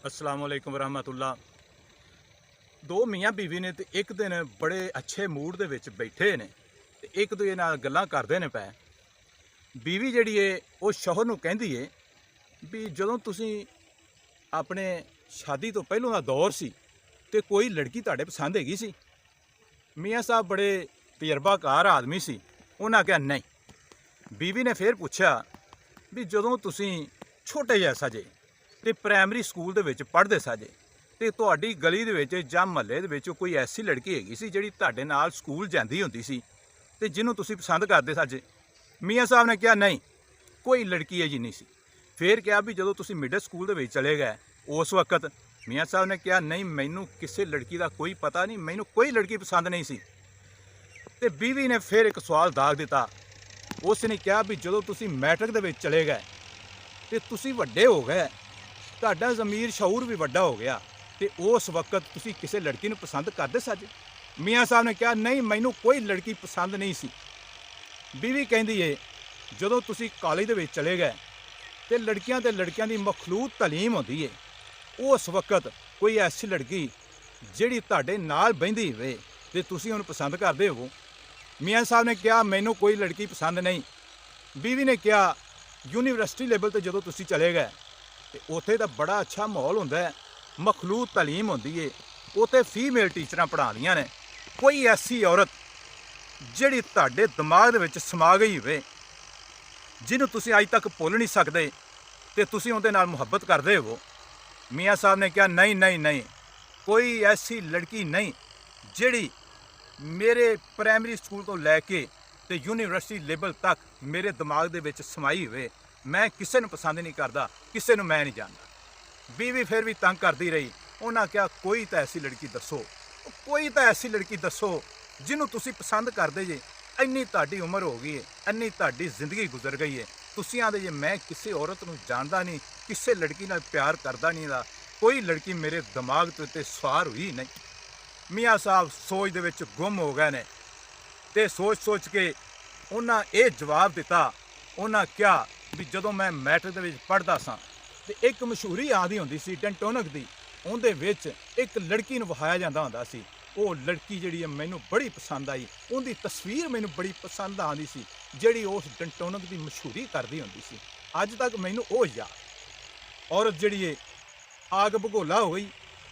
अस्सलाम वालेकुम रहमतुल्लाह। दो मियाँ बीवी ने ते एक दिन बड़े अच्छे मूड दे विच बैठे ने ते एक दूजे नाल गल्लां करदे ने पए। बीवी जिहड़ी है वो शौहर नूं कहंदी है भी जदों तुसीं अपने शादी तो पहलों दा दौर सी ते कोई लड़की तुहाडे पसंद हैगी सी? मियाँ साहब बड़े तजर्बाकार आदमी सी, उन्हां आख्या नहीं। बीवी ने फिर पुछया भी जदों तुसीं छोटे जिहे सजे ते प्राइमरी स्कूल दे विच पढ़दे साजे ते तुहाडी गली दे विच जां महल्ले दे विच कोई ऐसी लड़की हैगी सी जिहड़ी तुहाडे नाल स्कूल जांदी हुंदी सी ते जिन्हों तुसीं पसंद करदे साजे? मियाँ साहब ने कहा नहीं, कोई लड़की है जी नहीं सी। फिर कहा भी जदों तुसीं मिडल स्कूल दे विच चले गए उस वक्त? मियाँ साहब ने कहा नहीं, मैनू किसी लड़की का कोई पता नहीं, मैनू कोई लड़की पसंद नहीं सी। ते बीवी ने फिर एक सवाल दाग दिता। उसने कहा भी जदों तुसीं मैट्रिक दे विच चले गए ते तुसीं वड्डे हो गए, तुहाडा ज़मीर शऊर भी वड्डा हो गया ते उस वक्त तुसीं किसी लड़की नूं पसंद करदे साजे? मियाँ साहब ने कहा नहीं, मैनू कोई लड़की पसंद नहीं सी। बीवी कहंदी है जदों तुसीं कॉलेज दे विच चले गए ते लड़कियां ते लड़कियां दी मखलूत तालीम होंदी है, उस वक्त कोई ऐसी लड़की जिहड़ी तुहाडे नाल बहिंदी होवे ते तुसीं उहनूं पसंद करदे हो? मियाँ साहब ने कहा मैनू कोई लड़की पसंद नहीं। बीवी ने कहा यूनीवर्सिटी लेवल ते जदों तुसीं चले गए ते उत्थे तां बड़ा अच्छा माहौल हुंदा है, मखलूत तालीम होंदी है, उत्थे फीमेल टीचरां पढ़ांदियां ने, कोई ऐसी औरत जिहड़ी तुहाडे दिमाग दे विच समा गई होवे जिन्हूं तुसीं अज तक भुੱਲ नहीं सकदे ते तुसीं उहदे नाल मुहब्बत करदे हो? मियाँ साहब ने कहा नहीं नहीं नहीं, कोई ऐसी लड़की नहीं जिहड़ी मेरे प्राइमरी स्कूल तो लैके ते यूनीवर्सिटी लेवल तक मेरे दिमाग दे विच समाई होवे। मैं किसी नूं पसंद नहीं करदा, किसी नूं मैं नहीं जानदा। बीवी फिर भी तंग करदी रही। उन्हां कहा कोई तां ऐसी लड़की दसो, कोई तां ऐसी लड़की दसो जिन्हूं तुसीं पसंद करदे जे। इन्नी तुहाडी उम्र हो गई है, इन्नी तुहाडी जिंदगी गुजर गई है, तुसीं आखदे जे मैं किसी औरत नूं जानदा नहीं, किसी लड़की नाल प्यार करदा नहीं दा, कोई लड़की मेरे दिमाग ते उत्ते सवार हुई नहीं। मियाँ साहब सोच दे विच गुम हो गए ने ते सोच सोच के उन्हां ये जवाब दिता। उन्हां कहा भी जदों मैं मैट्रिक दे विच पढ़दा सां ते एक मशहूरी आंदी हुंदी सी डेंटोनक दी, उहदे विच एक लड़की नूं वहाया जांदा हुंदा सी। वो लड़की जिहड़ी है मैनूं बड़ी पसंद आई, उहदी तस्वीर मैनूं बड़ी पसंद आंदी सी जिहड़ी उस डेंटोनक दी मशहूरी करदी हुंदी सी। अज तक मैनूं वो याद। औरत जिहड़ी है आग भगोला हो गई।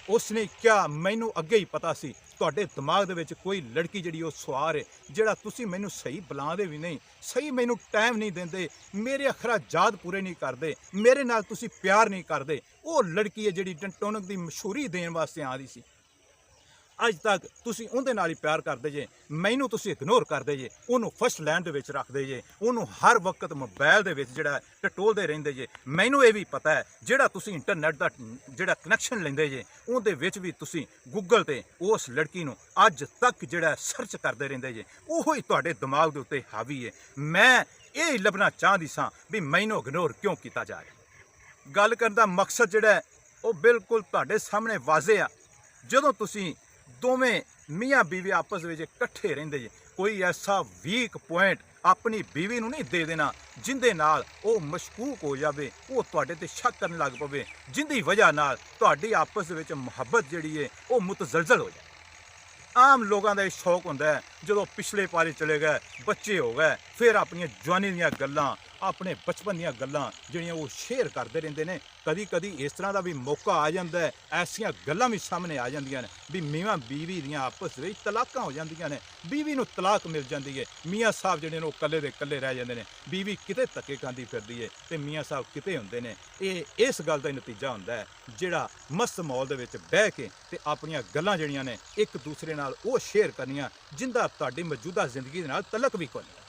उसने क्या मैनू अगे ही पता सी तुहाडे दिमाग दे विच कोई लड़की जिहड़ी वो सवार है, जिहड़ा तुसीं मैनू सही बुलांदे भी नहीं, सही मैनू टाइम नहीं देंदे, मेरे अखराजात पूरे नहीं करदे, मेरे नाल तुसीं प्यार नहीं करदे। वो लड़की है जिहड़ी डेंटोनक दी मशहूरी देण वास्ते आंदी सी। अज तक तुसीं उहदे नाल ही प्यार करदे जे, मैनू तुसीं इग्नोर करदे जे, उहनूं फर्स्ट लैंड दे विच रखदे जे, उहनूं हर वक्त मोबाइल दे विच जिहड़ा टटोलदे रहिंदे जे। मैनू ये भी पता है जिहड़ा तुसीं इंटरनैट दा जिहड़ा कनैक्शन लैंदे जे, उहदे विच भी तुसीं गूगल ते उस लड़की नूं अज तक जिहड़ा सर्च करदे रहिंदे जे, ओहो ही तुहाडे दिमाग दे उत्ते हावी है। मैं ये लभना चाहदी सां भी मैनू इग्नोर क्यों कीता जा रिहा। गल करन दा मकसद जिहड़ा है वो बिल्कुल तुहाडे सामने वाज़े आ। जदों तुसीं दोवें मियाँ बीवी आपस में इकट्ठे रहिंदे जे, कोई ऐसा वीक पॉइंट अपनी बीवी नूं नहीं दे देना जिंदे नाल वो मशकूक हो जाए, वो तुहाडे ते शक करन लग पवे, जिंदी वजह नाल तुहाडी आपस में मुहब्बत जिहड़ी है वो मुतजलजल हो जाए। आम लोगों का शौक होंदा है जदों पिछले पारे चले गए, बच्चे हो गए, फिर अपनी जवानी दीयां गल्लां, अपने बचपन दीयां गल्लां जिहड़ियां वो शेयर करते रहंदे ने। कदी कदी इस तरह का भी मौका आ जाता है, ऐसियां गल्लां भी सामने आ जांदियां ने भी मियाँ बीवी दीयां आपस में तलाकां हो जांदियां ने, बीवी नूं तलाक मिल जाती है। मियाँ साहब जिहड़े ने कल्ले दे कल्ले रह जांदे ने, बीवी किते धक्के खांदी फिरदी है ते मियाँ साहब किते हुंदे ने। ये इस गल दा नतीजा हुंदा है जिहड़ा मस्त माहौल दे विच बह के ते अपणियां गल्लां जिहड़ियां ने एक दूसरे नाल वो शेयर करनियां जिंदा तुहाडी मौजूदा जिंदगी दे नाल तलक भी कोई नहीं।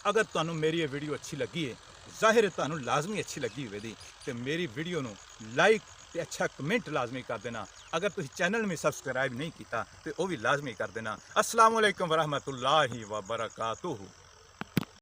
अगर तुहानूं मेरी ये वीडियो अच्छी लगी है, जाहिर है तुहानूं लाजमी अच्छी लगी होवेगी, तो मेरी वीडियो नूं लाइक ते अच्छा कमेंट लाजमी कर देना। अगर तुसीं चैनल में सबसक्राइब नहीं किया तो वह भी लाजमी कर देना। अस्सलाम वालेकुम वरहमतुल्लाहि व बरकातुहू।